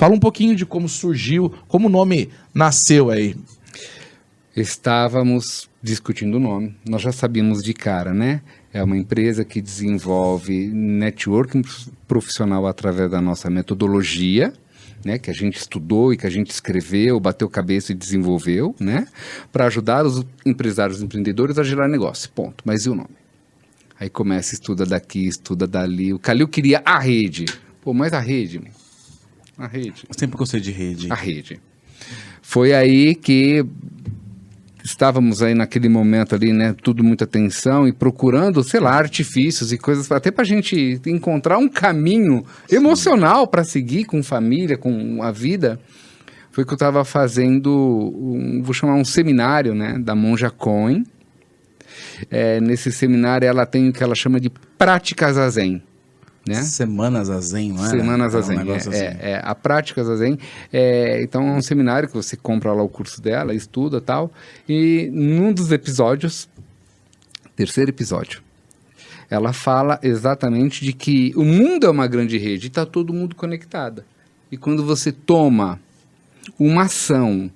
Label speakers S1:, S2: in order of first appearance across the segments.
S1: Fala um pouquinho de como surgiu, como o nome nasceu aí.
S2: Estávamos discutindo o nome, nós já sabíamos de cara, né? É uma empresa que desenvolve networking profissional através da nossa metodologia, né? Que a gente estudou e que a gente escreveu, bateu cabeça e desenvolveu, né? Para ajudar os empresários e empreendedores a gerar negócio, ponto. Mas e o nome? Aí começa, estuda daqui, estuda dali. O Calil queria a rede. Pô, mas a rede, a rede.
S3: Eu sempre gostei de rede.
S2: A rede. Foi aí que estávamos aí naquele momento ali, né, tudo muita atenção e procurando, sei lá, artifícios e coisas, até pra gente encontrar um caminho emocional para seguir com família, com a vida. Foi que eu estava fazendo, vou chamar um seminário, né, da Monja Coen. Nesse seminário ela tem o que ela chama de prática zazen. Né?
S3: Semana Zazen, não é?
S2: Semana Zazen,
S3: assim.
S2: A prática Zazen. Então é um seminário que você compra lá o curso dela, estuda e tal. E num dos episódios, terceiro episódio, ela fala exatamente de que o mundo é uma grande rede e está todo mundo conectado. E quando você toma uma ação,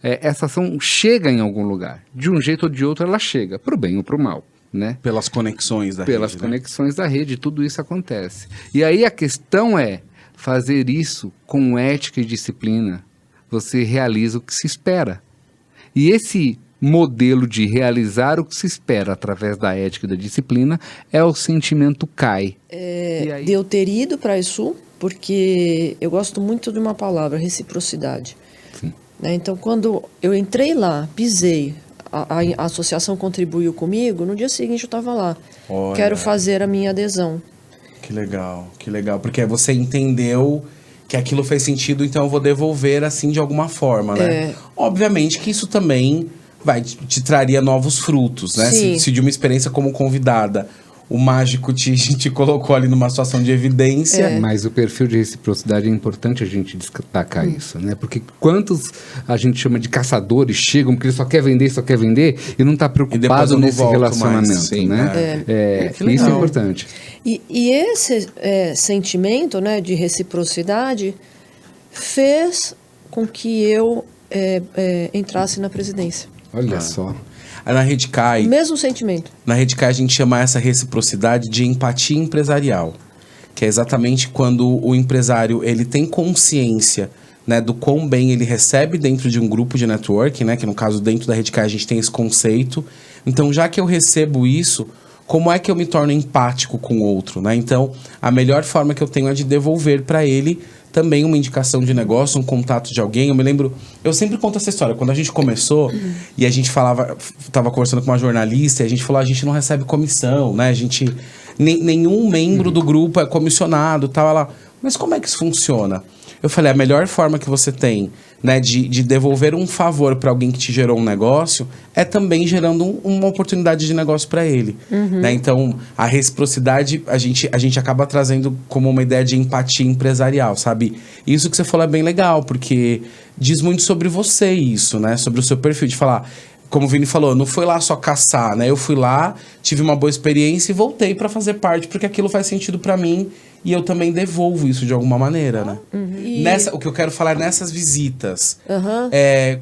S2: essa ação chega em algum lugar. De um jeito ou de outro ela chega, para o bem ou para o mal. Né?
S3: Pelas conexões da
S2: Pelas
S3: rede.
S2: conexões da rede, tudo isso acontece. E aí a questão é fazer isso com ética e disciplina. Você realiza o que se espera. E esse modelo de realizar o que se espera através da ética e da disciplina é o sentimento CAI.
S4: De eu ter ido para isso, porque eu gosto muito de uma palavra, reciprocidade.
S2: Sim.
S4: Né? Então, quando eu entrei lá, pisei, a associação contribuiu comigo, no dia seguinte eu estava lá.
S3: Olha.
S4: Quero fazer a minha adesão.
S3: Que legal, porque você entendeu que aquilo fez sentido, então eu vou devolver assim de alguma forma, né? Obviamente que isso também te traria novos frutos, né? Se de uma experiência como convidada, o mágico te colocou ali numa situação de evidência.
S2: Mas o perfil de reciprocidade é importante a gente destacar isso, né? Porque quantos a gente chama de caçadores chegam porque ele só quer vender e não está preocupado nesse relacionamento,
S3: sim,
S2: né? Isso é importante.
S4: E esse sentimento, né, de reciprocidade fez com que eu entrasse na presidência.
S2: Olha só.
S3: Na Redcai,
S4: mesmo sentimento.
S3: Na Redcai a gente chama essa reciprocidade de empatia empresarial, que é exatamente quando o empresário ele tem consciência, né, do quão bem ele recebe dentro de um grupo de networking, né, que no caso dentro da Redcai a gente tem esse conceito. Então, já que eu recebo isso, como é que eu me torno empático com o outro, né? Então, a melhor forma que eu tenho é de devolver para ele também uma indicação de negócio, um contato de alguém. Eu me lembro, eu sempre conto essa história. Quando a gente começou e a gente tava conversando com uma jornalista e a gente falou, a gente não recebe comissão, né? Nenhum membro do grupo é comissionado, tal. Ela, mas como é que isso funciona? Eu falei, a melhor forma que você tem, né, de devolver um favor para alguém que te gerou um negócio é também gerando uma oportunidade de negócio para ele. Né? Então, a reciprocidade a gente acaba trazendo como uma ideia de empatia empresarial, sabe? Isso que você falou é bem legal, porque diz muito sobre você isso, né? Sobre o seu perfil, de falar... Como o Vini falou, não foi lá só caçar, né? Eu fui lá, tive uma boa experiência e voltei para fazer parte, porque aquilo faz sentido para mim e eu também devolvo isso de alguma maneira, né? O que eu quero falar é nessas visitas.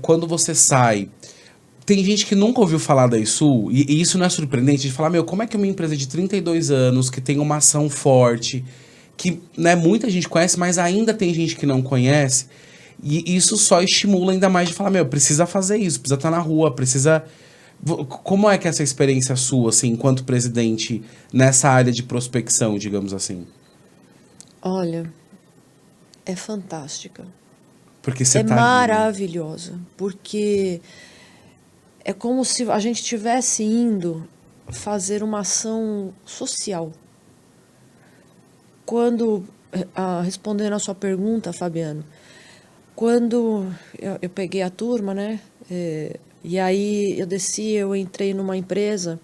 S3: Quando você sai... Tem gente que nunca ouviu falar da ISU, e isso não é surpreendente, de falar, como é que uma empresa de 32 anos, que tem uma ação forte, que, né, muita gente conhece, mas ainda tem gente que não conhece... E isso só estimula ainda mais de falar, precisa fazer isso, precisa estar na rua, precisa... Como é que é essa experiência sua, assim, enquanto presidente, nessa área de prospecção, digamos assim?
S4: Olha, é fantástica.
S3: Porque você tá
S4: maravilhosa, porque é como se a gente estivesse indo fazer uma ação social. Quando, respondendo a sua pergunta, Fabiano, quando eu peguei a turma, né, e aí eu desci, eu entrei numa empresa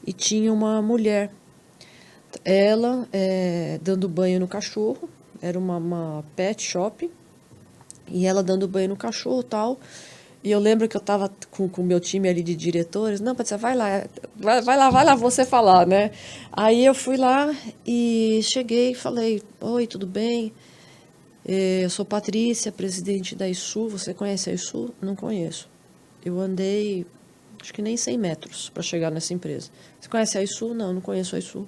S4: e tinha uma mulher, ela dando banho no cachorro, era uma pet shop, e ela dando banho no cachorro e tal, e eu lembro que eu estava com o meu time ali de diretores, não, Patrícia, vai lá você falar, né, aí eu fui lá e cheguei e falei, oi, tudo bem? Eu sou Patrícia, presidente da ISU. Você conhece a ISU? Não conheço. Eu andei, acho que nem 100 metros para chegar nessa empresa. Você conhece a ISU? Não conheço a ISU.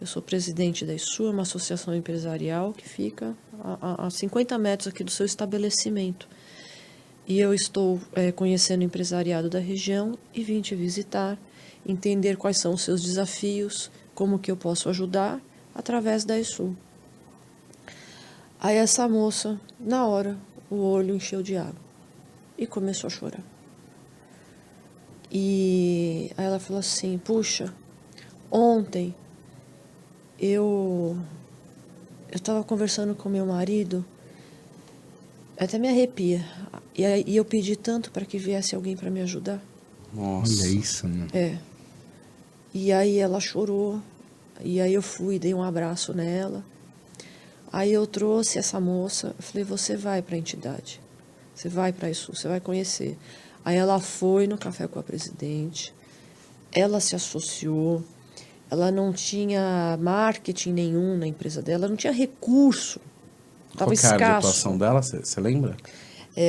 S4: Eu sou presidente da ISU, é uma associação empresarial que fica a 50 metros aqui do seu estabelecimento. E eu estou conhecendo o empresariado da região e vim te visitar, entender quais são os seus desafios, como que eu posso ajudar através da ISU. Aí essa moça, na hora, o olho encheu de água e começou a chorar. E aí ela falou assim, puxa, ontem eu estava conversando com meu marido, até me arrepia, e eu pedi tanto para que viesse alguém para me ajudar.
S3: Nossa.
S2: Olha isso, né?
S4: E aí ela chorou, e aí eu fui, dei um abraço nela. Aí eu trouxe essa moça, eu falei, você vai para a entidade, você vai para isso, você vai conhecer. Aí ela foi no café com a presidente, ela se associou, ela não tinha marketing nenhum na empresa dela, não tinha recurso, estava
S3: Qual que era a
S4: escasso.
S3: atuação dela, você lembra?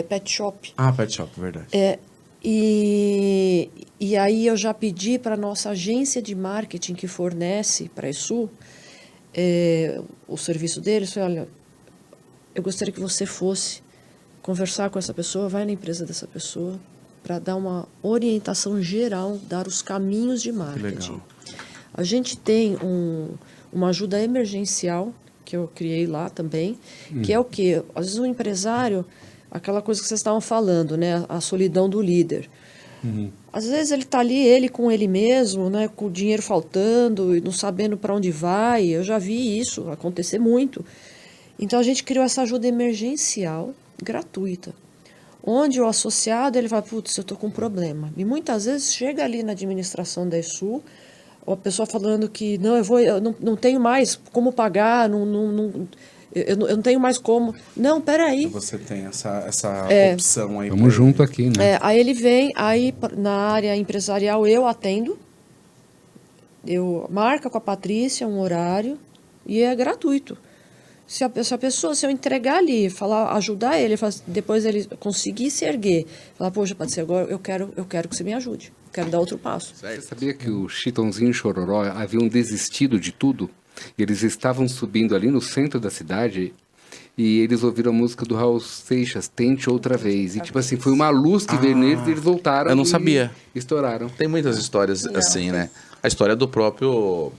S4: Pet shop.
S3: Ah, Pet Shop, verdade.
S4: E aí eu já pedi para a nossa agência de marketing que fornece para a ISU, o serviço deles, falei, olha, eu gostaria que você fosse conversar com essa pessoa, vai na empresa dessa pessoa, para dar uma orientação geral, dar os caminhos de marketing.
S3: Legal.
S4: A gente tem uma ajuda emergencial, que eu criei lá também, que é o quê? Às vezes o empresário, aquela coisa que vocês estavam falando, né? A solidão do líder. Às vezes ele está ali, ele com ele mesmo, né, com o dinheiro faltando e não sabendo para onde vai. Eu já vi isso acontecer muito. Então a gente criou essa ajuda emergencial gratuita, onde o associado ele vai, putz, eu estou com um problema. E muitas vezes chega ali na administração da ISU, a pessoa falando que eu não tenho mais como pagar, eu não tenho mais como. Não, peraí.
S3: Você tem essa opção aí.
S2: Vamos junto aqui, né?
S4: Aí ele vem, aí na área empresarial eu atendo, eu marco com a Patrícia um horário e é gratuito. Se eu entregar ali, ajudar ele, depois ele conseguir se erguer, falar, poxa, Patrícia, agora eu quero que você me ajude, quero dar outro passo.
S2: Você sabia que o Chitãozinho e Chororó haviam desistido de tudo? Eles estavam subindo ali no centro da cidade e eles ouviram a música do Raul Seixas, Tente Outra Vez. E tipo assim, foi uma luz que veio neles e eles voltaram.
S3: Eu não sabia.
S2: Estouraram.
S5: Tem muitas histórias assim, né? A história do próprio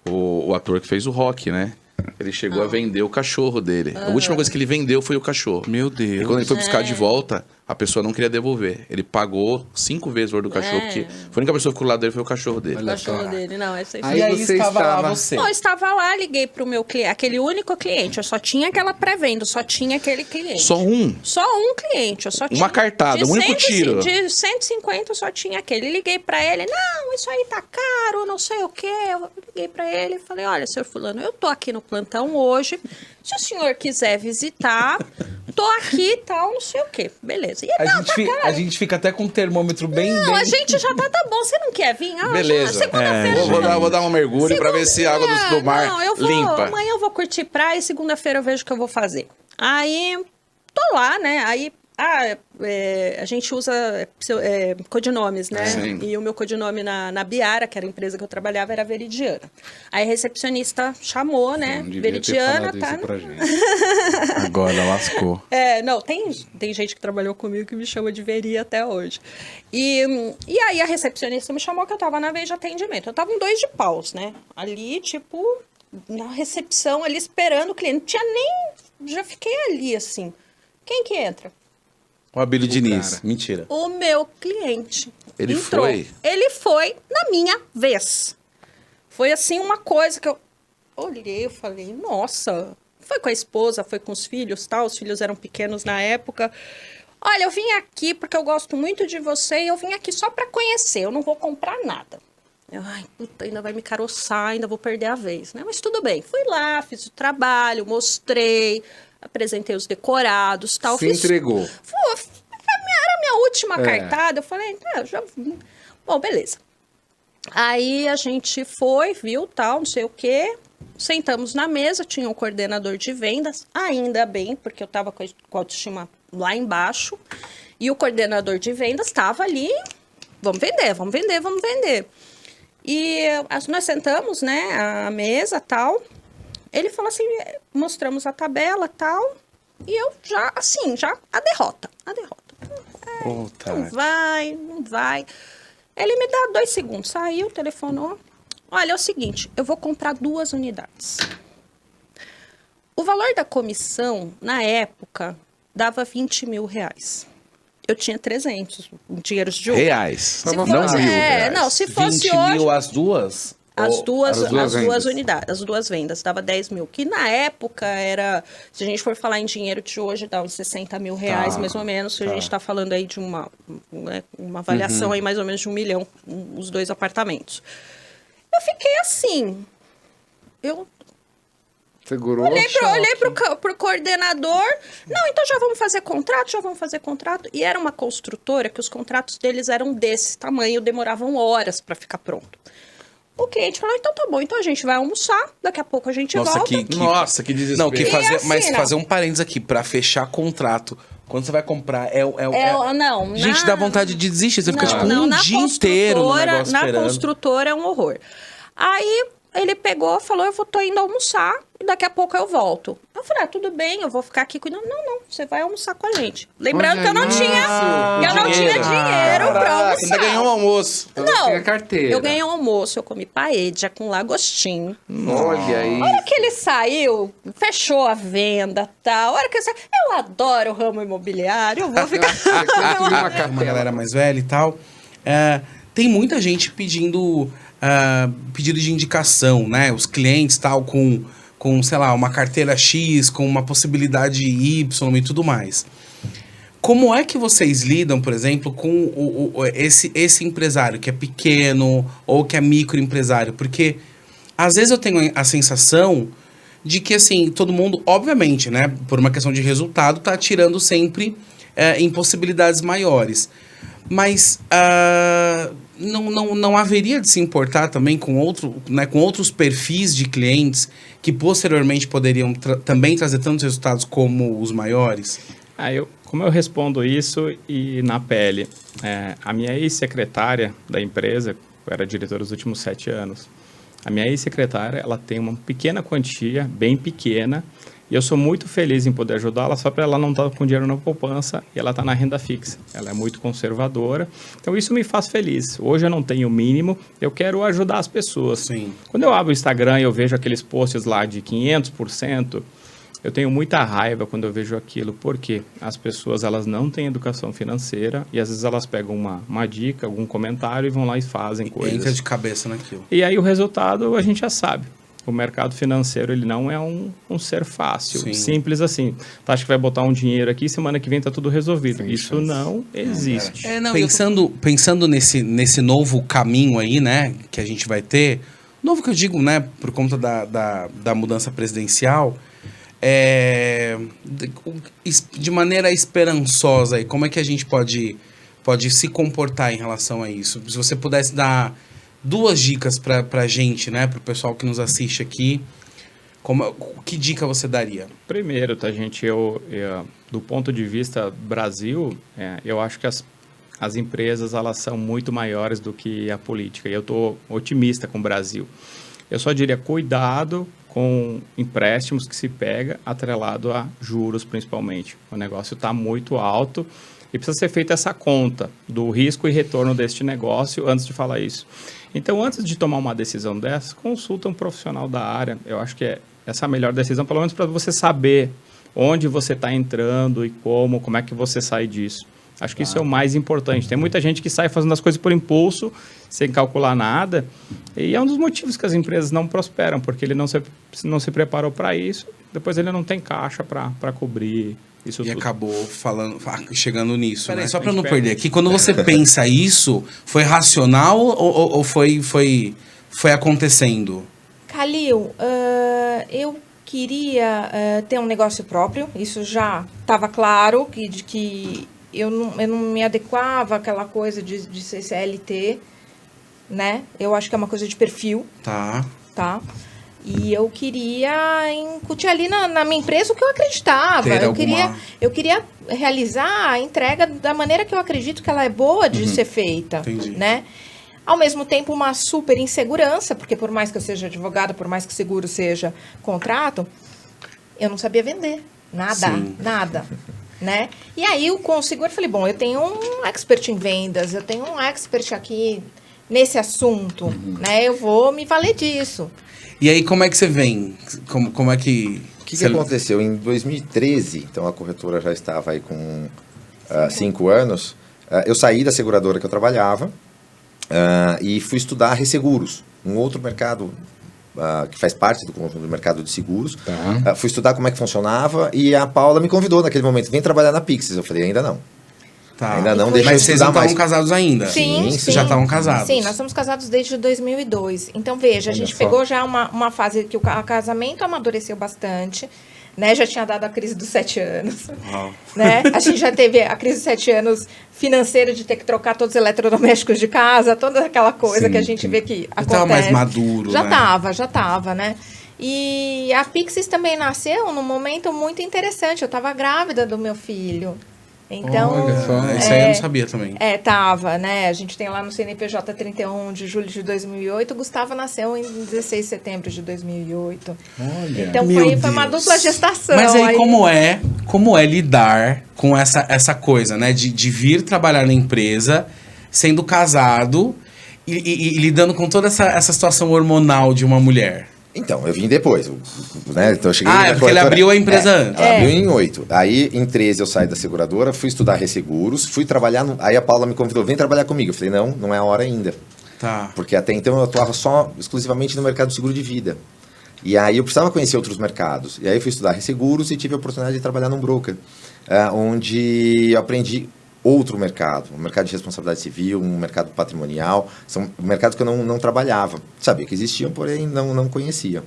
S5: o ator que fez o Rock, né? Ele chegou a vender o cachorro dele. A última coisa que ele vendeu foi o cachorro.
S3: Meu Deus.
S5: E quando ele foi buscar de volta, a pessoa não queria devolver. Ele pagou 5 vezes o valor do cachorro, porque a única pessoa que ficou do lado dele foi o cachorro dele.
S6: O cachorro dele, não, essa
S2: Aí
S3: E aí
S2: você
S3: estava lá
S2: estava-
S3: você.
S6: Não, eu estava lá, liguei pro meu cliente, aquele único cliente, eu só tinha aquela pré-venda, só tinha aquele cliente.
S5: Só um.
S6: Só um cliente, eu só tinha.
S5: Uma cartada, um único tiro.
S6: De 150 eu só tinha aquele. Liguei pra ele, não, isso aí tá caro, não sei o quê. Eu liguei pra ele e falei, olha, senhor fulano, eu tô aqui no plantão hoje, se o senhor quiser visitar, tô aqui e tal, não sei o quê. Beleza. E ele, não, tá caro.
S3: A gente fica até com um termômetro bem...
S6: Não, a gente já tá bom, você não quer vir? Ah,
S5: Beleza.
S6: Segunda-feira.
S5: Vou dar um mergulho pra ver se a água do mar
S6: Não, eu vou,
S5: limpa.
S6: amanhã eu vou curtir praia e segunda-feira eu vejo o que eu vou fazer. Aí, tô lá, né? Aí, a gente usa codinomes, né?
S5: Sim.
S6: E o meu codinome na Biara, que era a empresa que eu trabalhava, era Veridiana. Aí a recepcionista chamou, né?
S2: Não devia
S6: Veridiana,
S2: ter
S6: tá?
S2: falado isso pra gente.
S3: Agora lascou.
S6: Não, tem gente que trabalhou comigo que me chama de Veri até hoje. E aí a recepcionista me chamou que eu tava na vez de atendimento. Eu tava em 2 de paus, né? Ali, tipo, na recepção, ali esperando o cliente. Não tinha nem... Já fiquei ali, assim. Quem que entra?
S5: O Abílio Diniz.
S2: cara.
S5: Mentira.
S6: O meu cliente.
S5: Ele
S6: entrou.
S5: foi?
S6: Ele foi na minha vez. Foi assim uma coisa que eu olhei, eu falei, nossa, foi com a esposa, foi com os filhos, tal, os filhos eram pequenos na época. Olha, eu vim aqui porque eu gosto muito de você e eu vim aqui só para conhecer, eu não vou comprar nada. Ai, puta, ainda vai me caroçar, ainda vou perder a vez, né? Mas tudo bem, fui lá, fiz o trabalho, mostrei, apresentei os decorados, tal.
S2: Se entregou.
S6: Era a minha última cartada. Eu falei, já... Bom, beleza. Aí a gente foi, viu, tal, não sei o quê. Sentamos na mesa, tinha um coordenador de vendas, ainda bem, porque eu estava com a autoestima lá embaixo, e o coordenador de vendas estava ali, vamos vender, vamos vender, vamos vender. E nós sentamos, né, à mesa, tal, ele falou assim, mostramos a tabela, tal, e eu já, assim, a derrota. Não vai. Ele me dá 2 segundos, saiu, telefonou. Olha, é o seguinte, eu vou comprar 2 unidades. O valor da comissão, na época, dava 20 mil reais. Eu tinha 300, dinheiros de ouro.
S5: Reais.
S6: Se
S5: Não
S6: fosse,
S5: mil reais.
S6: não, se fosse
S3: 20
S6: hoje...
S3: mil as duas?
S6: As duas
S2: vendas.
S6: unidades, as 2 vendas, dava 10 mil. Que na época era, se a gente for falar em dinheiro de hoje, dá uns 60 mil reais, mais ou menos. Se a gente está falando aí de uma avaliação aí mais ou menos de 1 milhão, os 2 apartamentos. Eu fiquei assim, eu
S2: Segurou.
S6: olhei pro coordenador, não, então já vamos fazer contrato. E era uma construtora que os contratos deles eram desse tamanho, demoravam horas para ficar pronto. O cliente falou, então tá bom, então a gente vai almoçar, daqui a pouco a gente volta.
S5: Nossa, que desespero.
S3: Não, mas
S6: assim,
S3: fazer um parênteses aqui, pra fechar contrato, quando você vai comprar,
S6: Não,
S3: gente, dá vontade de desistir, você fica tipo um
S6: na
S3: dia inteiro no negócio
S6: Na
S3: esperando.
S6: construtora é um horror. Aí ele pegou, falou, tô indo almoçar e daqui a pouco eu volto. Eu falei, tudo bem, eu vou ficar aqui cuidando. Não, você vai almoçar com a gente. Lembrando que eu não tinha dinheiro pra almoçar.
S5: Ainda ganhou um almoço.
S6: Não,
S2: tinha carteira.
S6: eu ganhei um almoço, eu comi paella com lagostim.
S2: Olha aí.
S6: A hora que ele saiu, fechou a venda, tal. A hora que ele saiu, eu adoro o ramo imobiliário, eu vou ficar...
S3: Uma galera mais velha e tal. Tem muita gente pedindo pedido de indicação, né? Os clientes tal, com, sei lá, uma carteira X, com uma possibilidade Y e tudo mais. Como é que vocês lidam, por exemplo, com esse empresário que é pequeno ou que é microempresário? Porque às vezes eu tenho a sensação de que, assim, todo mundo, obviamente, né, por uma questão de resultado, tá atirando sempre em possibilidades maiores. Mas não haveria de se importar também com outros perfis de clientes que posteriormente poderiam também trazer tantos resultados como os maiores?
S7: Como eu respondo isso e na pele? A minha ex-secretária da empresa, eu era diretor dos últimos 7 anos, a minha ex-secretária, ela tem uma pequena quantia, bem pequena, e eu sou muito feliz em poder ajudá-la, só para ela não estar com dinheiro na poupança e ela está na renda fixa. Ela é muito conservadora, então isso me faz feliz. Hoje eu não tenho o mínimo, eu quero ajudar as pessoas.
S3: Sim.
S7: Quando eu abro o Instagram e eu vejo aqueles posts lá de 500%, eu tenho muita raiva quando eu vejo aquilo, porque as pessoas elas não têm educação financeira e às vezes elas pegam uma dica, algum comentário e vão lá e fazem coisas.
S3: Entra de cabeça naquilo.
S7: E aí o resultado a gente já sabe. O mercado financeiro ele não é um ser fácil,
S3: Sim.
S7: simples assim. Tu acha que vai botar um dinheiro aqui, semana que vem tá tudo resolvido. Isso não existe.
S3: Pensando nesse novo caminho aí, né, que a gente vai ter, novo que eu digo, né, por conta da mudança presidencial, de maneira esperançosa aí, como é que a gente pode se comportar em relação a isso? Se você pudesse dar 2 dicas pra gente, né, pro pessoal que nos assiste aqui, que dica você daria?
S7: Primeiro, tá, gente, eu do ponto de vista Brasil, eu acho que as empresas elas são muito maiores do que a política, e eu estou otimista com o Brasil. Eu só diria cuidado com empréstimos que se pega atrelado a juros, principalmente. O negócio está muito alto e precisa ser feita essa conta do risco e retorno deste negócio antes de falar isso. Então, antes de tomar uma decisão dessa, consulta um profissional da área. Eu acho que essa é a melhor decisão, pelo menos para você saber onde você está entrando e como é que você sai disso. Acho que isso é o mais importante. Tem muita gente que sai fazendo as coisas por impulso, sem calcular nada, e é um dos motivos que as empresas não prosperam, porque ele não se preparou para isso, depois ele não tem caixa para cobrir isso tudo.
S3: E acabou chegando nisso, né? Só para
S7: A gente
S3: não perder aqui, quando você pensa isso, foi racional ou foi acontecendo?
S8: Calil, eu queria ter um negócio próprio, isso já estava claro, que eu não me adequava àquela coisa de ser CLT, né? Eu acho que é uma coisa de perfil.
S3: Tá.
S8: E eu queria incutir ali na minha empresa o que eu acreditava.
S3: Ter
S8: Eu queria realizar a entrega da maneira que eu acredito que ela é boa de ser feita,
S3: Entendi.
S8: né? Ao mesmo tempo, uma super insegurança, porque por mais que eu seja advogada, por mais que seguro seja contrato, eu não sabia vender. Nada. Né? E aí, com o seguro, eu falei, bom, eu tenho um expert em vendas, eu tenho um expert aqui nesse assunto, né? Eu vou me valer disso.
S3: E aí, como é que você vem? Como é que...
S9: O que aconteceu? Em 2013, então a corretora já estava aí com 5 anos, eu saí da seguradora que eu trabalhava e fui estudar resseguros, um outro mercado que faz parte do conjunto do mercado de seguros. Fui estudar como é que funcionava e a Paula me convidou naquele momento, vem trabalhar na Pixis. Eu falei, ainda não.
S3: Tá.
S9: Ainda não, deixa eu
S3: Mas vocês
S9: estudar
S3: não
S9: mais.
S3: estavam casados ainda?
S8: Sim.
S3: Vocês já estavam casados?
S8: Sim, nós somos casados desde 2002. Então, veja, a gente
S9: só.
S8: pegou já uma fase que o casamento amadureceu bastante, né? Já tinha dado a crise dos 7 anos, né? A gente já teve a crise dos 7 anos financeira de ter que trocar todos os eletrodomésticos de casa, toda aquela coisa que a gente vê que acontece.
S3: Estava mais maduro,
S8: Já
S3: né?
S8: tava, né? E a Pixis também nasceu num momento muito interessante. Eu estava grávida do meu filho. Então,
S2: Olha só.
S3: Isso aí eu não sabia também.
S8: tava, né? A gente tem lá no CNPJ 31 de julho de 2008. O Gustavo nasceu em 16 de setembro de 2008.
S2: Olha.
S8: Então
S3: Meu
S8: foi uma
S3: Deus.
S8: dupla gestação.
S3: Mas aí, como é lidar com essa coisa, né? De vir trabalhar na empresa, sendo casado e lidando com toda essa situação hormonal de uma mulher?
S9: Então, eu vim depois, né? Então, eu cheguei
S3: Ah,
S9: na
S3: é porque ele
S9: corretora-
S3: abriu a empresa antes.
S9: Ela abriu em 8. Aí, em 13, eu saí da seguradora, fui estudar resseguros, fui trabalhar... Aí a Paula me convidou, vem trabalhar comigo. Eu falei, não é a hora ainda.
S3: Tá.
S9: Porque até então eu atuava exclusivamente no mercado de seguro de vida. E aí eu precisava conhecer outros mercados. E aí eu fui estudar resseguros e tive a oportunidade de trabalhar num broker, onde eu aprendi outro mercado, um mercado de responsabilidade civil, um mercado patrimonial. São mercados que eu não trabalhava. Sabia que existiam, porém não conhecia.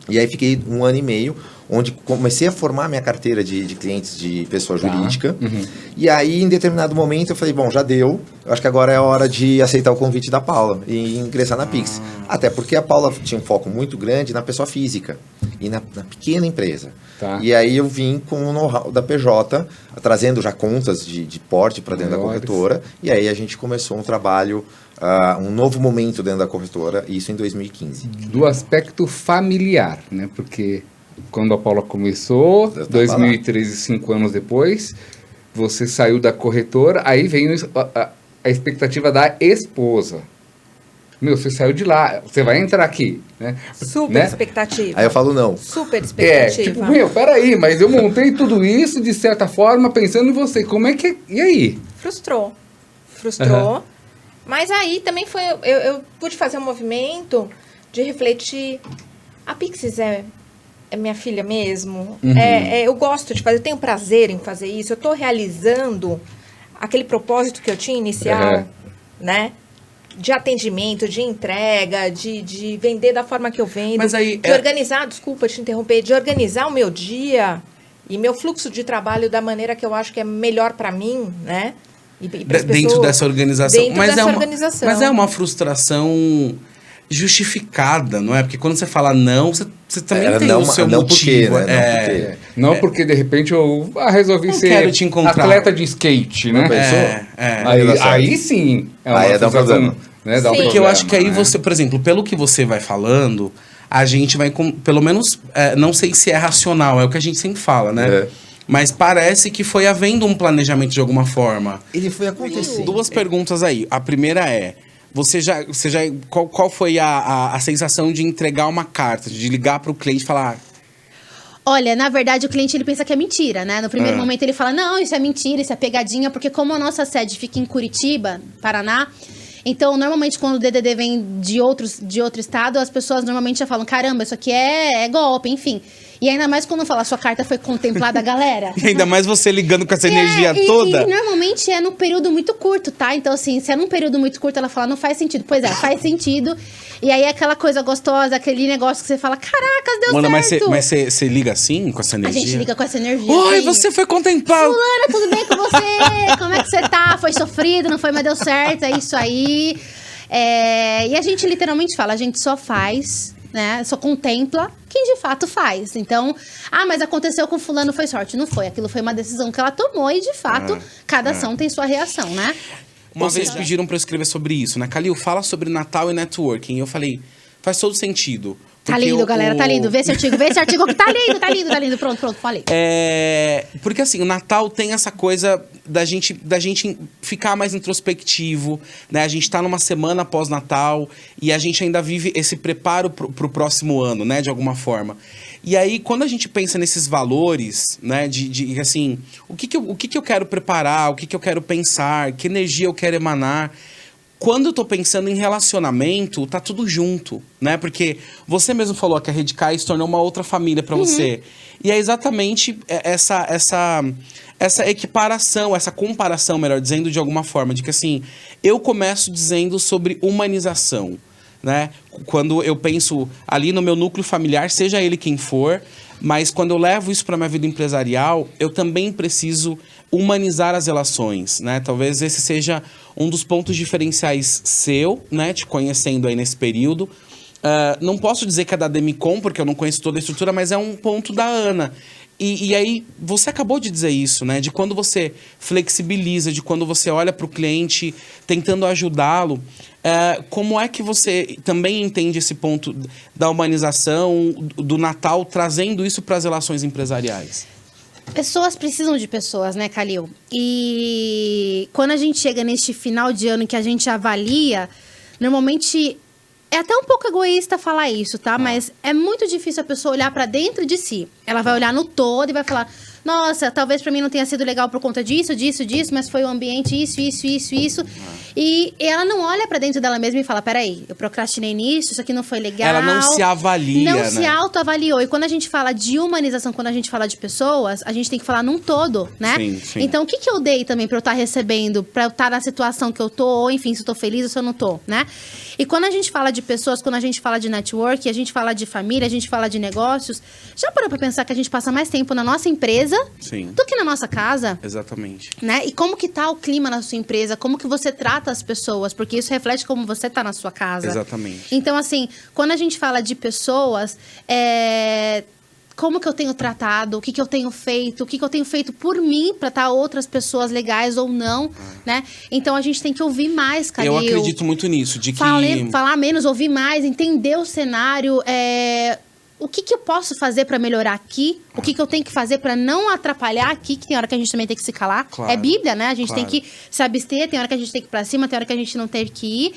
S9: E aí fiquei 1 ano e meio, onde comecei a formar minha carteira de clientes de pessoa jurídica. E aí, em determinado momento, eu falei, bom, já deu. Eu acho que agora é a hora de aceitar o convite da Paula e ingressar na Pix. Até porque a Paula tinha um foco muito grande na pessoa física e na pequena empresa.
S2: Tá.
S9: E aí eu vim com o know-how da PJ, trazendo já contas de porte para dentro da
S2: Maiores.
S9: corretora. E aí a gente começou um trabalho, um novo momento dentro da corretora, isso em 2015.
S2: Do aspecto familiar, né? Porque quando a Paula começou,
S9: Eu tava
S2: 2013, 5 anos depois, você saiu da corretora, aí vem a expectativa da esposa. Meu, você saiu de lá, você vai entrar aqui, né?
S8: Super
S2: Né?
S8: expectativa.
S9: Aí eu falo não.
S8: Super expectativa.
S2: Tipo, meu, peraí, mas eu montei tudo isso de certa forma pensando em você. Como é que é? E aí?
S8: Frustrou. Mas aí também foi... Eu pude fazer um movimento de refletir. A Pixis é minha filha mesmo? Eu gosto de fazer, eu tenho prazer em fazer isso. Eu estou realizando aquele propósito que eu tinha inicial, né? De atendimento, de entrega, de vender da forma que eu vendo.
S3: Mas aí
S8: de organizar, desculpa te interromper, de organizar o meu dia e meu fluxo de trabalho da maneira que eu acho que é melhor para mim, né? E pras
S3: Dentro
S8: pessoas.
S3: dessa organização.
S8: Dentro dessa organização.
S3: Mas é uma frustração justificada, não é? Porque quando você fala não, você também
S9: Era
S3: tem
S9: não,
S3: o seu
S9: não
S3: motivo.
S9: porque, né?
S2: Não porque de repente eu resolvi
S3: Não
S2: ser
S3: quero te encontrar.
S2: atleta de skate, né?
S9: Não pensou?
S2: Aí,
S9: Aí dá certo.
S2: aí sim.
S9: Aí dá um
S2: frustração,
S9: problema.
S2: né? Dá um
S8: Sim.
S3: Porque eu acho que aí
S2: né?
S3: você, por exemplo, pelo que você vai falando, a gente vai, pelo menos, não sei se é racional, é o que a gente sempre fala, né?
S9: É.
S3: Mas parece que foi havendo um planejamento de alguma forma.
S9: Ele foi acontecer.
S3: Duas perguntas aí. A primeira é, qual foi a sensação de entregar uma carta, de ligar para o cliente e falar...
S10: Olha, na verdade, o cliente ele pensa que é mentira, né? No primeiro momento ele fala, não, isso é mentira, isso é pegadinha, porque como a nossa sede fica em Curitiba, Paraná, então normalmente quando o DDD vem de outro estado, as pessoas normalmente já falam, caramba, isso aqui é golpe, enfim. E ainda mais quando fala, sua carta foi contemplada, galera.
S3: E ainda mais você ligando com essa energia toda.
S10: E normalmente é num período muito curto, tá? Então, assim, se é num período muito curto, ela fala, não faz sentido. Pois é, faz sentido. E aí é aquela coisa gostosa, aquele negócio que você fala, caracas, deu
S3: Mano,
S10: certo.
S3: mas você liga assim, com essa
S10: A
S3: energia?
S10: gente liga com essa energia.
S3: Oi,
S10: assim,
S3: você foi contemplado.
S10: Fulana, tudo bem com você? Como é que você tá? Foi sofrido, não foi, mas deu certo, é isso aí. E a gente literalmente fala, a gente só faz né? Só contempla quem de fato faz. Então, mas aconteceu com fulano, foi sorte. Não foi. Aquilo foi uma decisão que ela tomou e, de fato, cada ação tem sua reação, né?
S3: Uma vez pediram para eu escrever sobre isso, né? Calil, fala sobre Natal e networking. E eu falei, faz todo sentido.
S10: Tá lindo, galera, tá lindo. Vê esse artigo que tá lindo. Pronto, falei.
S3: Porque assim, o Natal tem essa coisa da gente ficar mais introspectivo, né? A gente tá numa semana pós-Natal e a gente ainda vive esse preparo pro próximo ano, né? De alguma forma. E aí, quando a gente pensa nesses valores, né? De assim, o que eu quero preparar, o que eu quero pensar, que energia eu quero emanar... Quando eu tô pensando em relacionamento, tá tudo junto, né? Porque você mesmo falou que a Redcai se tornou uma outra família para você. E é exatamente essa equiparação, essa comparação, melhor dizendo, de alguma forma, de que assim, eu começo dizendo sobre humanização, né? Quando eu penso ali no meu núcleo familiar, seja ele quem for, mas quando eu levo isso para minha vida empresarial, eu também preciso humanizar as relações, né? Talvez esse seja um dos pontos diferenciais seu, né? Te conhecendo aí nesse período. Não posso dizer que é da Demicon, porque eu não conheço toda a estrutura, mas é um ponto da Ana. E aí, você acabou de dizer isso, né? De quando você flexibiliza, de quando você olha para o cliente tentando ajudá-lo. Como é que você também entende esse ponto da humanização, do Natal, trazendo isso para as relações empresariais?
S10: Pessoas precisam de pessoas, né, Calil? E quando a gente chega neste final de ano que a gente avalia, normalmente é até um pouco egoísta falar isso, tá? Mas é muito difícil a pessoa olhar pra dentro de si. Ela vai olhar no todo e vai falar: nossa, talvez pra mim não tenha sido legal por conta disso, mas foi o ambiente isso. E ela não olha pra dentro dela mesma e fala: peraí, eu procrastinei nisso, isso aqui não foi legal.
S3: Ela não se avalia,
S10: Não se autoavaliou. E quando a gente fala de humanização, quando a gente fala de pessoas, a gente tem que falar num todo, né?
S3: Sim.
S10: Então, o que eu dei também pra eu estar recebendo, pra eu estar na situação que eu tô, ou enfim, se eu tô feliz ou se eu não tô, né? E quando a gente fala de pessoas, quando a gente fala de network, a gente fala de família, a gente fala de negócios, já parou pra pensar que a gente passa mais tempo na nossa empresa do que na nossa casa?
S3: Exatamente.
S10: Né? E como que tá o clima na sua empresa? Como que você trata as pessoas? Porque isso reflete como você tá na sua casa.
S3: Exatamente.
S10: Então, assim, quando a gente fala de pessoas, como que eu tenho tratado, o que eu tenho feito, o que eu tenho feito por mim para estar outras pessoas legais ou não, né? Então a gente tem que ouvir mais, Calil.
S3: Eu acredito muito nisso, de que...
S10: Falar menos, ouvir mais, entender o cenário, o que eu posso fazer para melhorar aqui, o que eu tenho que fazer para não atrapalhar aqui, que tem hora que a gente também tem que se calar.
S3: Claro,
S10: é Bíblia, né? A gente
S3: claro.
S10: tem que se abster, tem hora que a gente tem que ir pra cima, tem hora que a gente não tem que ir.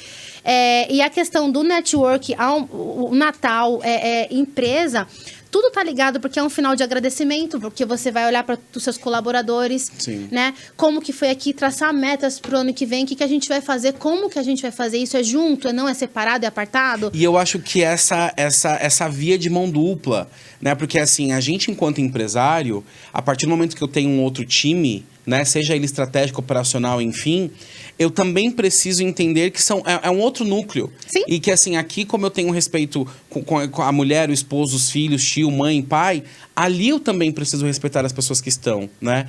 S10: E a questão do network, o Natal, empresa... Tudo tá ligado porque é um final de agradecimento, porque você vai olhar para os seus colaboradores, né? Como que foi aqui, traçar metas pro ano que vem, o que a gente vai fazer, como que a gente vai fazer isso, é junto, não é separado, é apartado?
S3: E eu acho que essa via de mão dupla, né? Porque assim, a gente enquanto empresário, a partir do momento que eu tenho um outro time, né? Seja ele estratégico, operacional, enfim, eu também preciso entender que é um outro núcleo.
S10: Sim.
S3: E que assim, aqui como eu tenho respeito com a mulher, o esposo, os filhos, tio, mãe, pai, ali eu também preciso respeitar as pessoas que estão, né?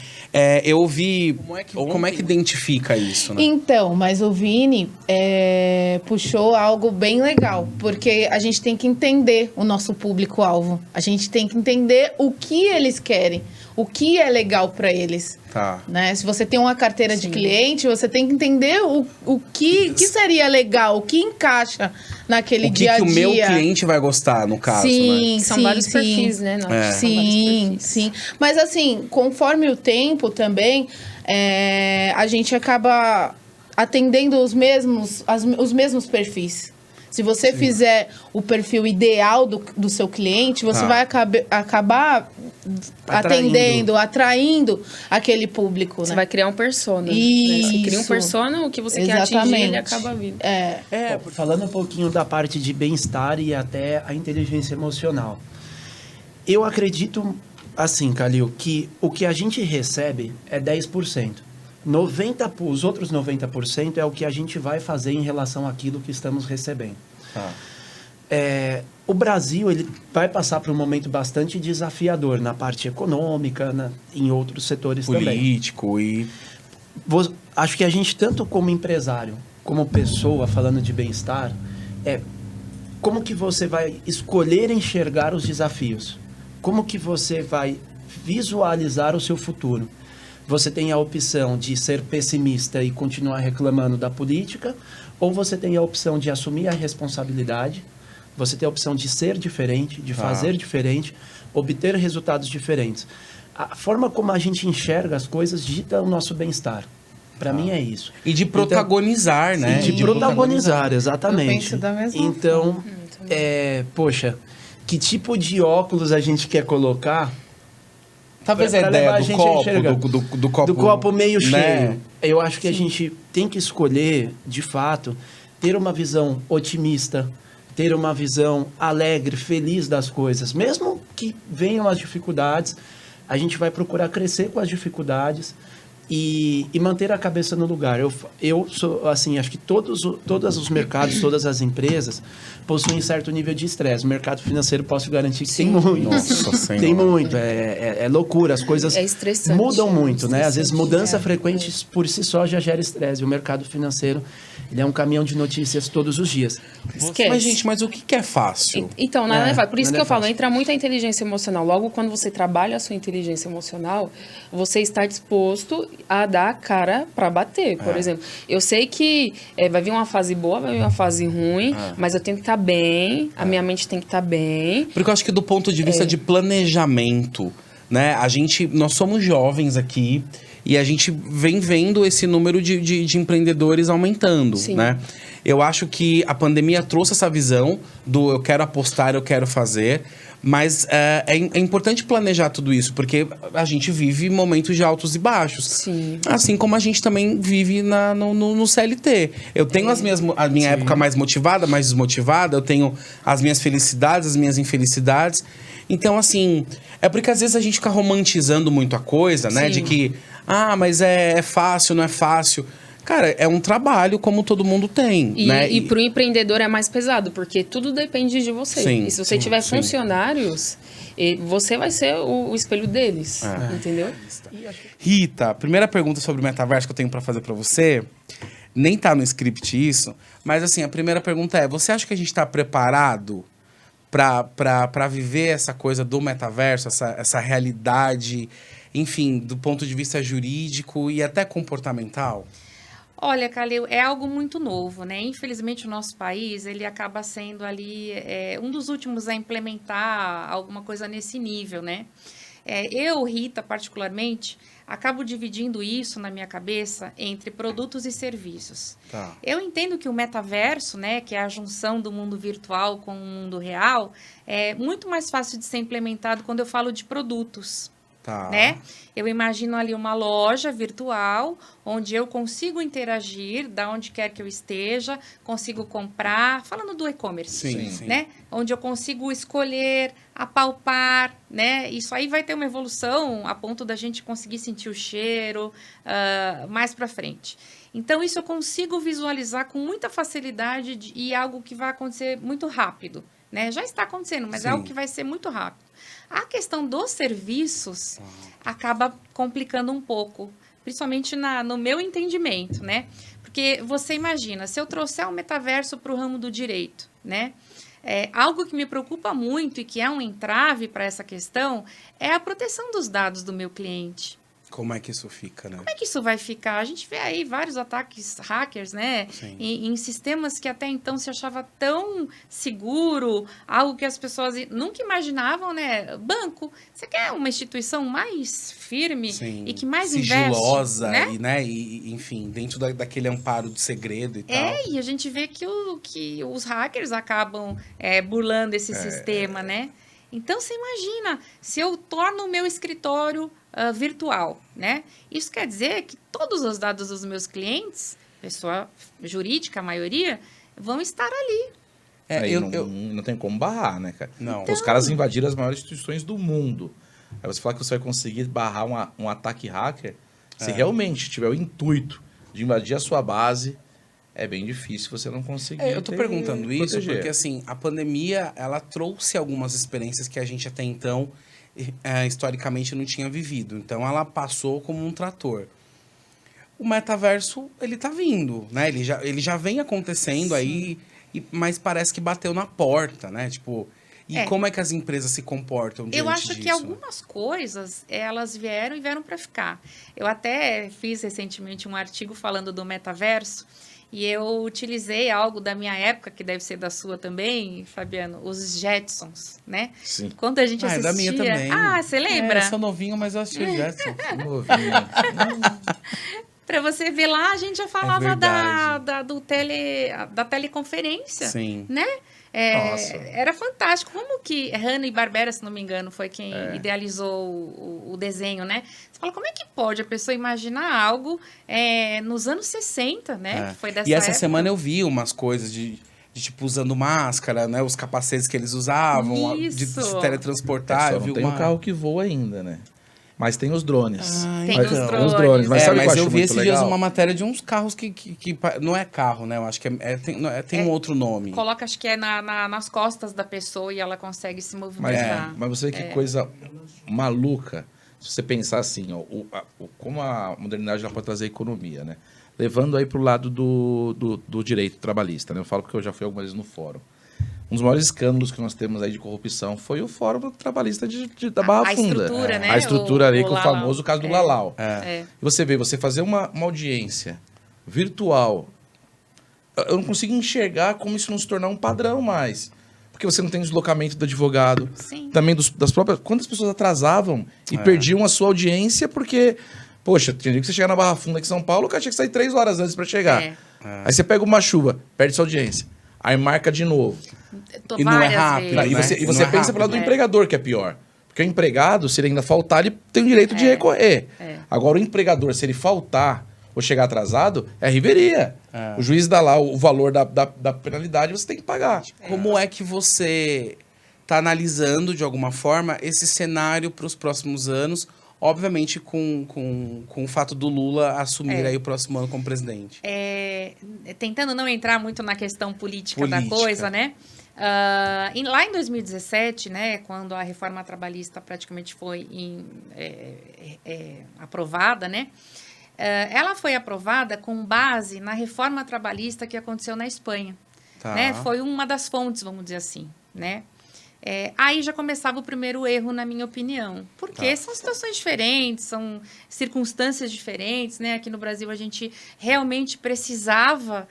S3: Eu ouvi... Como é que identifica isso, né?
S11: Então, mas o Vini puxou algo bem legal, porque a gente tem que entender o nosso público-alvo. A gente tem que entender o que eles querem, o que é legal para eles.
S3: Tá.
S11: Né? Se você tem uma carteira de cliente, você tem que entender o que seria legal, o que encaixa naquele dia a dia.
S3: O que o meu cliente vai gostar, no caso,
S11: sim,
S3: né?
S11: São vários
S8: perfis, né?
S11: Sim. Mas assim, conforme o tempo também, a gente acaba atendendo os mesmos perfis. Se você fizer o perfil ideal do seu cliente, você vai acabar atraindo aquele público, né?
S12: Você vai criar um persona.
S11: Isso.
S12: Né? Você cria um persona, o que você quer atingir, ele acaba vindo.
S13: Falando um pouquinho da parte de bem-estar e até a inteligência emocional. Eu acredito, assim, Calil, que o que a gente recebe é 10%. Os outros 90% é o que a gente vai fazer em relação àquilo que estamos recebendo. O Brasil ele vai passar por um momento bastante desafiador na parte econômica, em outros setores
S3: político
S13: também. Acho que a gente, tanto como empresário, como pessoa, falando de bem-estar, como que você vai escolher enxergar os desafios? Como que você vai visualizar o seu futuro? Você tem a opção de ser pessimista e continuar reclamando da política, ou você tem a opção de assumir a responsabilidade, você tem a opção de ser diferente, de fazer diferente, obter resultados diferentes. A forma como a gente enxerga as coisas dita o nosso bem-estar. Para mim é isso.
S3: E de protagonizar,
S13: então,
S3: né?
S13: De protagonizar, exatamente.
S11: Eu penso da mesma
S13: então,
S11: forma.
S13: poxa, que tipo de óculos a gente quer colocar?
S3: Talvez
S13: pra
S3: a ideia
S13: levar a
S3: do
S13: gente a
S3: copo,
S13: enxergar.
S3: do copo...
S13: Do copo meio
S3: né?
S13: cheio. Eu acho que a gente tem que escolher, de fato, ter uma visão otimista, ter uma visão alegre, feliz das coisas. Mesmo que venham as dificuldades, a gente vai procurar crescer com as dificuldades e manter a cabeça no lugar. Eu sou, assim, acho que todos os mercados, todas as empresas possuem certo nível de estresse. O mercado financeiro, posso garantir que tem muito.
S3: Nossa Senhora.
S13: Tem muito. É loucura. As coisas
S12: estressante.
S13: mudam muito, né? Às vezes, mudança
S12: É.
S13: frequente por si só já gera estresse. E o mercado financeiro, ele é um caminhão de notícias todos os dias.
S12: Esquece.
S3: Mas, gente, mas o que é fácil?
S12: Então, nada é fácil. Por isso
S13: nada
S12: que
S13: é
S12: eu falo,
S13: fácil.
S12: entra muito a inteligência emocional. Logo, quando você trabalha a sua inteligência emocional, você está disposto a dar a cara para bater. Por exemplo, eu sei que vai vir uma fase boa, vai vir uma fase ruim, mas eu tenho que estar bem, a minha mente tem que estar bem.
S3: Porque eu acho que do ponto de vista de planejamento, né? Nós somos jovens aqui e a gente vem vendo esse número de empreendedores aumentando,
S12: Sim.
S3: né? Eu acho que a pandemia trouxe essa visão do eu quero apostar, eu quero fazer, mas é importante planejar tudo isso, porque a gente vive momentos de altos e baixos.
S12: Sim.
S3: Assim como a gente também vive no CLT. Eu tenho a minha época mais motivada, mais desmotivada, eu tenho as minhas felicidades, as minhas infelicidades. Então, assim, é porque às vezes a gente fica romantizando muito a coisa, né?
S12: Sim.
S3: De que, mas é fácil, não é fácil. Cara, é um trabalho como todo mundo tem, né?
S12: E para o empreendedor é mais pesado, porque tudo depende de você.
S3: Sim,
S12: e se você
S3: sim,
S12: tiver
S3: sim.
S12: funcionários, você vai ser o espelho deles, entendeu?
S3: Rita, a primeira pergunta sobre o metaverso que eu tenho pra fazer pra você, nem tá no script isso, mas assim, a primeira pergunta é, você acha que a gente tá preparado pra viver essa coisa do metaverso, essa realidade, enfim, do ponto de vista jurídico e até comportamental?
S14: Olha, Calil, é algo muito novo, né? Infelizmente, o nosso país, ele acaba sendo ali um dos últimos a implementar alguma coisa nesse nível, né? Eu, Rita, particularmente, acabo dividindo isso na minha cabeça entre produtos e serviços.
S3: Tá.
S14: Eu entendo que o metaverso, né, que é a junção do mundo virtual com o mundo real, é muito mais fácil de ser implementado quando eu falo de produtos.
S3: Tá.
S14: Né? Eu imagino ali uma loja virtual onde eu consigo interagir da onde quer que eu esteja, consigo comprar, falando do e-commerce,
S3: Sim.
S14: né? Onde eu consigo escolher, apalpar, né? Isso aí vai ter uma evolução a ponto da gente conseguir sentir o cheiro mais para frente. Então, isso eu consigo visualizar com muita facilidade e algo que vai acontecer muito rápido, né? Já está acontecendo, mas é algo que vai ser muito rápido. A questão dos serviços acaba complicando um pouco, principalmente no meu entendimento, né? Porque você imagina, se eu trouxer um metaverso para o ramo do direito, né? Algo que me preocupa muito e que é um entrave para essa questão é a proteção dos dados do meu cliente.
S3: Como é que isso fica, né?
S14: Como é que isso vai ficar? A gente vê aí vários ataques hackers, né? Em sistemas que até então se achava tão seguro, algo que as pessoas nunca imaginavam, né? Banco, você quer uma instituição mais firme e que mais
S3: sigilosa,
S14: investe, né?
S3: E enfim, dentro daquele amparo de segredo e tal.
S14: E a gente vê que os hackers acabam burlando esse sistema, né? Então, você imagina, se eu torno o meu escritório virtual, né? Isso quer dizer que todos os dados dos meus clientes, pessoa jurídica, a maioria, vão estar ali.
S5: Não tem como barrar, né, cara?
S3: Não.
S5: Os caras invadiram as maiores instituições do mundo. Aí você fala que você vai conseguir barrar um ataque hacker, se realmente tiver o intuito de invadir a sua base, é bem difícil você não conseguir.
S3: Eu tô perguntando isso
S5: proteger.
S3: porque, assim, a pandemia, ela trouxe algumas experiências que a gente até então, historicamente, não tinha vivido. Então, ela passou como um trator. O metaverso, ele tá vindo, né? Ele já vem acontecendo aí. mas parece que bateu na porta, né? Tipo, e como é que as empresas se comportam diante
S14: Eu acho
S3: disso?
S14: que algumas coisas, elas vieram para ficar. Eu até fiz recentemente um artigo falando do metaverso, e eu utilizei algo da minha época, que deve ser da sua também, Fabiano, os Jetsons, né?
S5: Sim.
S14: Quando a gente assistia...
S3: É da minha também.
S14: Ah, você lembra?
S3: Eu sou novinho, mas eu assisti o Jetson.
S14: Para você ver lá, a gente já falava
S3: verdade.
S14: da teleconferência,
S3: Sim.
S14: né?
S5: Nossa.
S14: Era fantástico. Como que Hanna-Barbera, se não me engano, foi quem idealizou o desenho, né? Você fala, como é que pode a pessoa imaginar algo nos anos 60, né? Que foi dessa
S3: E essa
S14: época.
S3: semana eu vi umas coisas de tipo, usando máscara, né? Os capacetes que eles usavam, de se
S14: Isso.
S3: teletransportar.
S5: Só
S3: eu
S5: não
S3: vi
S5: tem o carro que voa ainda, né? Mas tem os drones.
S14: Tem
S5: Mas-
S14: os drones.
S5: Mas
S3: É,
S5: sabe o que
S3: mas
S5: eu
S3: eu
S5: acho
S3: vi
S5: muito
S3: esses dias
S5: legal?
S3: uma matéria de uns carros que não é carro, né? Eu acho que tem um outro nome.
S14: Coloca, acho que é nas costas da pessoa e ela consegue se
S5: Mas,
S14: movimentar.
S5: mas você vê que coisa maluca. Se você pensar assim, ó, como a modernidade ela pode trazer economia, né? Levando aí para o lado do direito trabalhista, né? Eu falo porque eu já fui algumas vezes no fórum. Um dos maiores escândalos que nós temos aí de corrupção foi o Fórum Trabalhista da Barra
S14: A
S5: Funda.
S14: estrutura, né?
S5: A estrutura ali
S14: O
S5: com o
S14: Lalau.
S5: famoso caso do Lalau.
S14: É.
S5: E você vê, você fazer uma audiência virtual, eu não consigo enxergar como isso não se tornar um padrão mais. Porque você não tem deslocamento do advogado.
S14: Sim.
S5: Também das próprias... Quantas pessoas atrasavam e perdiam a sua audiência porque... Poxa, tinha dia que você chegar na Barra Funda aqui em São Paulo, o cara tinha que sair 3 horas antes para chegar. Aí você pega uma chuva, perde sua audiência. Aí marca de novo.
S3: E não é
S14: Várias
S3: rápido,
S14: vezes.
S5: E
S3: né?
S5: você
S3: Não é
S5: pensa pro lado do
S3: rápido.
S5: empregador, que é pior. Porque o empregado, se ele ainda faltar, ele tem o direito de recorrer. Agora, o empregador, se ele faltar ou chegar atrasado, é riveria. O juiz dá lá o valor da penalidade, você tem que pagar.
S3: Como é que você está analisando, de alguma forma, esse cenário para os próximos anos? Obviamente, com o fato do Lula assumir aí o próximo ano como presidente.
S14: Tentando não entrar muito na questão política da
S3: Política.
S14: coisa, né? Lá em 2017, né, quando a reforma trabalhista praticamente foi aprovada, né? Ela foi aprovada com base na reforma trabalhista que aconteceu na Espanha.
S3: Tá.
S14: Né? Foi uma das fontes, vamos dizer assim, né? Aí já começava o primeiro erro, na minha opinião. Porque são situações diferentes, são circunstâncias diferentes, né? Aqui no Brasil a gente realmente precisava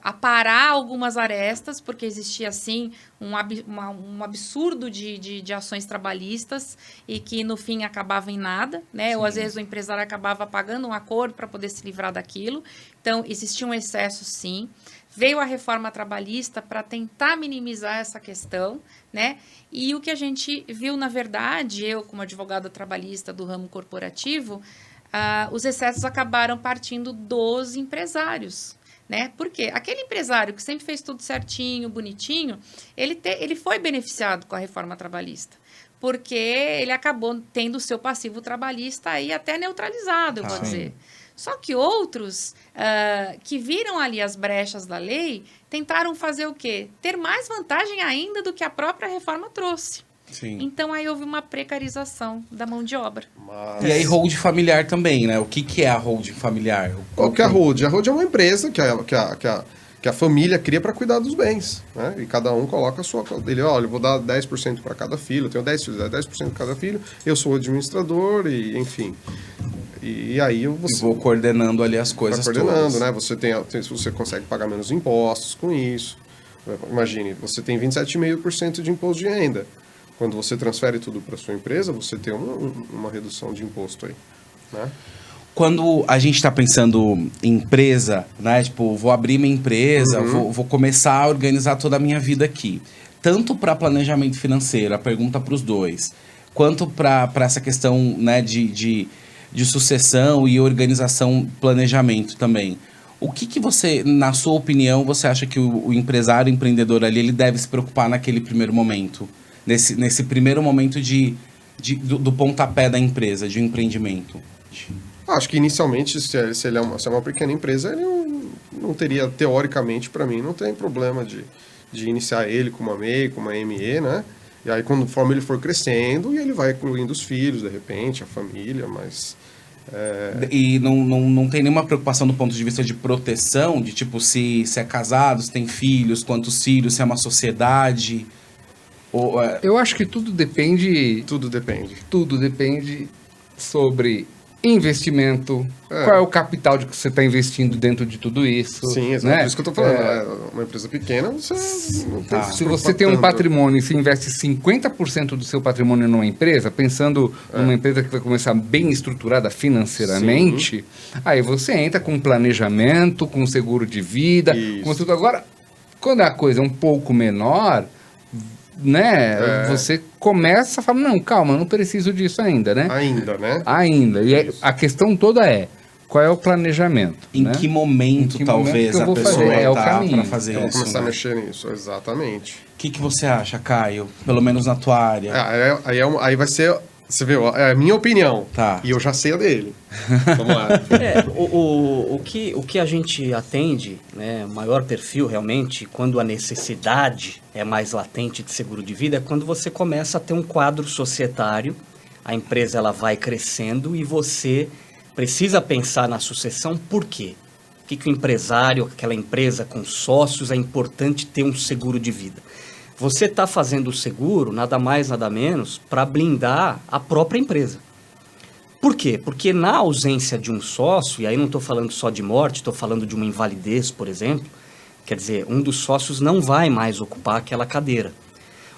S14: aparar algumas arestas, porque existia, assim, um absurdo de ações trabalhistas e que, no fim, acabava em nada, né? Ou, às vezes, o empresário acabava pagando um acordo para poder se livrar daquilo. Então, existia um excesso, sim. Veio a reforma trabalhista para tentar minimizar essa questão, né? E o que a gente viu, na verdade, eu como advogada trabalhista do ramo corporativo, os excessos acabaram partindo dos empresários, né? Por quê? Aquele empresário que sempre fez tudo certinho, bonitinho, ele foi beneficiado com a reforma trabalhista, porque ele acabou tendo o seu passivo trabalhista aí até neutralizado, eu vou dizer. Só que outros que viram ali as brechas da lei tentaram fazer o quê? Ter mais vantagem ainda do que a própria reforma trouxe.
S3: Sim.
S14: Então, aí houve uma precarização da mão de obra.
S3: E aí, hold familiar também, né? O que é a hold familiar?
S15: Qual que é a hold? A hold é uma empresa que a família cria para cuidar dos bens, né? E cada um coloca a sua... Ele, olha, eu vou dar 10% para cada filho, eu tenho 10 filhos, dá 10% para cada filho, eu sou o administrador e, enfim... E aí você...
S3: E vou coordenando ali as coisas
S15: coordenando,
S3: todas.
S15: né? Você consegue pagar menos impostos com isso. Imagine, você tem 27,5% de imposto de renda. Quando você transfere tudo para sua empresa, você tem uma redução de imposto aí, né?
S3: Quando a gente está pensando em empresa, né? Tipo, vou abrir minha empresa, vou começar a organizar toda a minha vida aqui. Tanto para planejamento financeiro, a pergunta para os dois, quanto para essa questão, né, de sucessão e organização, planejamento também. O que você, na sua opinião, você acha que o empresário, o empreendedor ali, ele deve se preocupar naquele primeiro momento? Nesse primeiro momento do pontapé da empresa, de um empreendimento?
S15: Acho que inicialmente, se é uma pequena empresa, ele não teria, teoricamente, para mim, não tem problema de iniciar ele com uma MEI, com uma ME, né? E aí, conforme ele for crescendo, ele vai incluindo os filhos, de repente, a família, mas
S3: E não tem nenhuma preocupação do ponto de vista de proteção, de tipo, se é casado, se tem filhos, quantos filhos, se é uma sociedade...
S2: Eu acho que tudo depende...
S15: Tudo depende.
S2: Tudo depende sobre investimento, qual é o capital que você está investindo dentro de tudo isso.
S15: Sim, exato.
S2: Né?
S15: É isso que eu estou falando. Uma empresa pequena, você não tem
S2: Se você tem um patrimônio e se investe 50% do seu patrimônio numa empresa, pensando numa empresa que vai começar bem estruturada financeiramente, aí você entra com planejamento, com seguro de vida, com tudo. Agora, quando a coisa é um pouco menor, né, você começa a falar, não, calma, eu não preciso disso ainda, né? Ainda. E a questão toda é, qual é o planejamento?
S3: Em que momento, talvez, a pessoa tá para fazer isso?
S15: Começar a mexer nisso, exatamente.
S3: O que você acha, Caio? Pelo menos na tua área.
S15: Aí vai ser... Você viu, é a minha opinião.
S3: Tá.
S15: E eu já sei a dele. Vamos lá.
S16: O que a gente atende, né, maior perfil realmente, quando a necessidade é mais latente de seguro de vida, é quando você começa a ter um quadro societário, a empresa ela vai crescendo e você precisa pensar na sucessão. Por quê? O que o empresário, aquela empresa com sócios, é importante ter um seguro de vida. Você está fazendo o seguro, nada mais, nada menos, para blindar a própria empresa. Por quê? Porque na ausência de um sócio, e aí não estou falando só de morte, estou falando de uma invalidez, por exemplo, quer dizer, um dos sócios não vai mais ocupar aquela cadeira.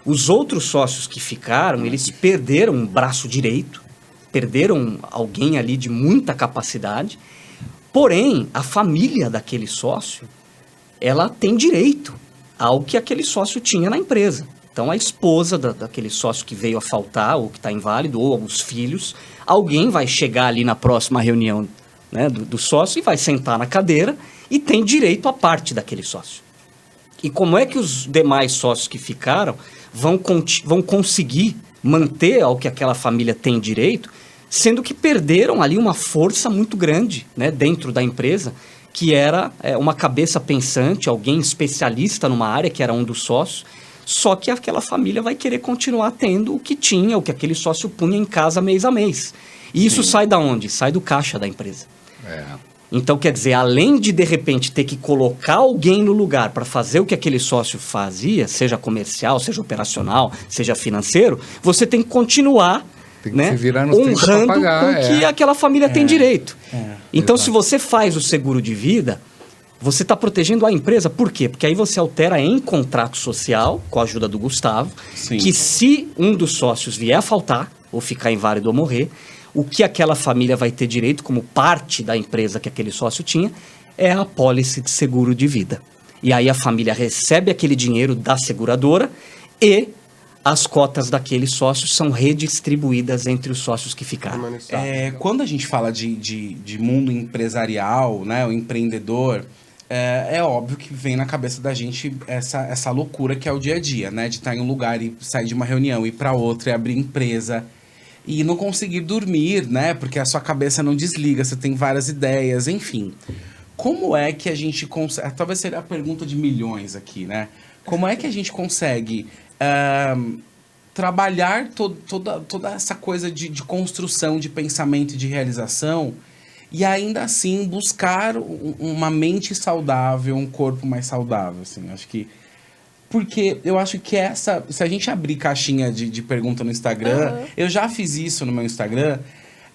S16: Os outros sócios que ficaram, eles perderam um braço direito, perderam alguém ali de muita capacidade, porém, a família daquele sócio, ela tem direito ao que aquele sócio tinha na empresa. Então, a esposa daquele sócio que veio a faltar, ou que está inválido, ou os filhos, alguém vai chegar ali na próxima reunião, né, do sócio e vai sentar na cadeira e tem direito à parte daquele sócio. E como é que os demais sócios que ficaram vão conseguir manter ao que aquela família tem direito, sendo que perderam ali uma força muito grande, né, dentro da empresa, que era uma cabeça pensante, alguém especialista numa área, que era um dos sócios, só que aquela família vai querer continuar tendo o que tinha, o que aquele sócio punha em casa mês a mês. E isso sai da onde? Sai do caixa da empresa. Então, quer dizer, além de repente, ter que colocar alguém no lugar para fazer o que aquele sócio fazia, seja comercial, seja operacional, seja financeiro, você tem que continuar...
S2: Tem que se virar nos
S16: honrando
S2: pra pagar,
S16: com que aquela família tem direito. Então,
S2: exato.
S16: se você faz o seguro de vida, você está protegendo a empresa. Por quê? Porque aí você altera em contrato social, com a ajuda do Gustavo, que se um dos sócios vier a faltar, ou ficar inválido ou morrer, o que aquela família vai ter direito, como parte da empresa que aquele sócio tinha, é a apólice de seguro de vida. E aí a família recebe aquele dinheiro da seguradora e as cotas daqueles sócios são redistribuídas entre os sócios que ficaram.
S3: Quando a gente fala de mundo empresarial, né, o empreendedor, é óbvio que vem na cabeça da gente essa loucura que é o dia a dia, né, de estar em um lugar e sair de uma reunião, ir para outra e abrir empresa e não conseguir dormir, né, porque a sua cabeça não desliga, você tem várias ideias, enfim. Como é que a gente consegue... Talvez seja a pergunta de milhões aqui, né? Como é que a gente consegue... trabalhar toda essa coisa de construção, de pensamento e de realização e ainda assim buscar uma mente saudável, um corpo mais saudável, assim, acho que porque eu acho que se a gente abrir caixinha de pergunta no Instagram, eu já fiz isso no meu Instagram,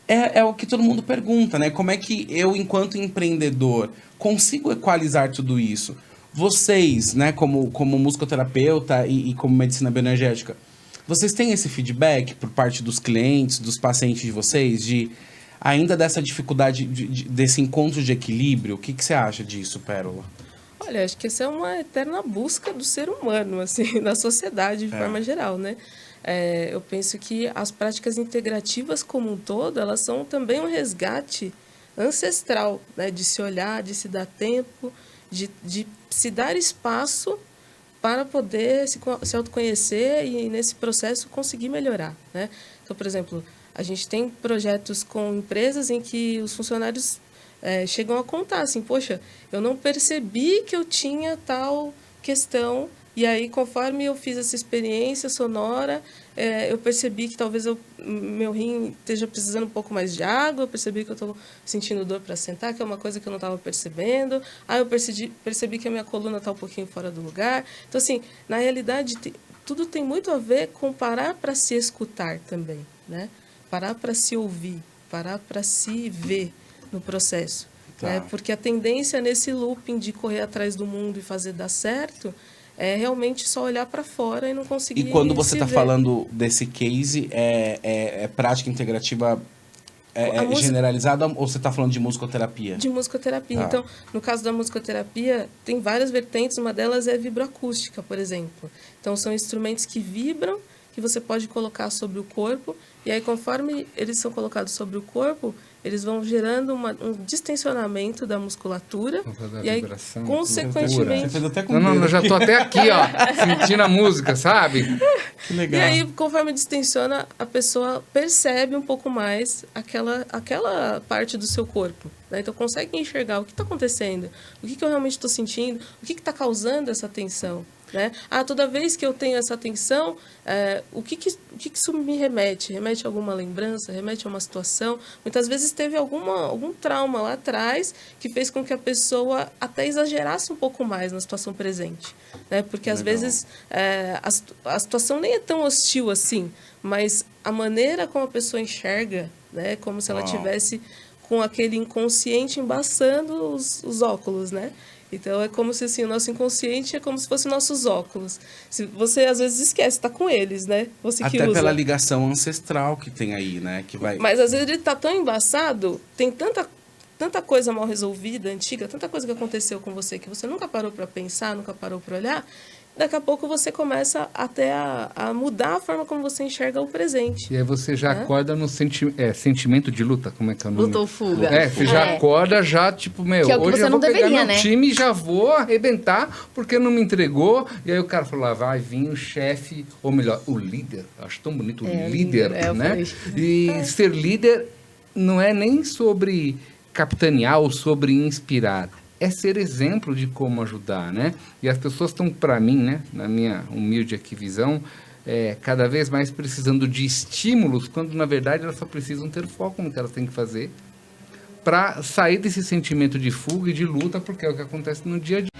S3: é o que todo mundo pergunta, né? Como é que eu, enquanto empreendedor, consigo equalizar tudo isso? Vocês, né, como musicoterapeuta e como medicina bioenergética, vocês têm esse feedback por parte dos clientes, dos pacientes de vocês, ainda dessa dificuldade, desse encontro de equilíbrio? O que você acha disso, Pérola?
S11: Olha, acho que essa é uma eterna busca do ser humano, assim, da sociedade de forma geral, né? Eu penso que as práticas integrativas como um todo, elas são também um resgate ancestral, né? De se olhar, de se dar tempo, de se dar espaço para poder se autoconhecer e, nesse processo, conseguir melhorar, né? Então, por exemplo, a gente tem projetos com empresas em que os funcionários chegam a contar assim, poxa, eu não percebi que eu tinha tal questão
S17: E aí, conforme eu fiz essa experiência sonora, eu percebi que talvez meu rim esteja precisando um pouco mais de água, eu percebi que eu estou sentindo dor para sentar, que é uma coisa que eu não estava percebendo. Aí eu percebi que a minha coluna está um pouquinho fora do lugar. Então, assim, na realidade, tudo tem muito a ver com parar para se escutar também, né? Parar para se ouvir, parar para se ver no processo.
S3: Tá.
S17: Né? Porque a tendência nesse looping de correr atrás do mundo e fazer dar certo é realmente só olhar para fora e não conseguir.
S3: E quando você
S17: se
S3: está
S17: ver.
S3: falando desse case, é prática integrativa generalizada ou você está falando de musicoterapia?
S17: De musicoterapia.
S3: Ah.
S17: Então, no caso da musicoterapia, tem várias vertentes, uma delas é vibroacústica, por exemplo. Então, são instrumentos que vibram, que você pode colocar sobre o corpo, e aí, conforme eles são colocados sobre o corpo, eles vão gerando um distensionamento da musculatura, e aí, consequentemente...
S2: Você fez até com não, eu já tô até aqui, ó, sentindo a música, sabe?
S3: Que legal.
S17: E aí, conforme distensiona, a pessoa percebe um pouco mais aquela parte do seu corpo. Né? Então, consegue enxergar o que está acontecendo, o que eu realmente estou sentindo, o que está causando essa tensão. Né? Toda vez que eu tenho essa tensão, o que isso me remete? Remete a alguma lembrança? Remete a uma situação? Muitas vezes teve algum trauma lá atrás que fez com que a pessoa até exagerasse um pouco mais na situação presente. Né? Porque às vezes a situação nem é tão hostil assim, mas a maneira como a pessoa enxerga, né? Como se ela tivesse com aquele inconsciente embaçando os óculos, né? Então, é como se assim, o nosso inconsciente é como se fossem nossos óculos. Se você, às vezes, esquece, está com eles, né? Você que
S3: Até
S17: usa.
S3: pela ligação ancestral que tem aí, né? Que vai...
S17: Mas, às vezes, ele está tão embaçado, tem tanta coisa mal resolvida, antiga, tanta coisa que aconteceu com você que você nunca parou para pensar, nunca parou para olhar. Daqui a pouco você começa até a mudar a forma como você enxerga o presente.
S2: E aí você já acorda no sentimento de luta, como é que é o nome?
S10: Luta ou fuga.
S2: Você já acorda, já tipo, meu,
S10: que é o que
S2: hoje
S10: você
S2: eu vou
S10: não
S2: pegar
S10: deveria,
S2: meu
S10: né?
S2: time e já vou arrebentar porque não me entregou. E aí o cara falou, lá vai vir o chefe, ou melhor, o líder. Acho tão bonito, o líder, né? E ser líder não é nem sobre capitanear ou sobre inspirar. É ser exemplo de como ajudar, né? E as pessoas estão, para mim, né, na minha humilde aqui visão, cada vez mais precisando de estímulos, quando na verdade elas só precisam ter foco no que elas têm que fazer para sair desse sentimento de fuga e de luta, porque é o que acontece no dia a dia.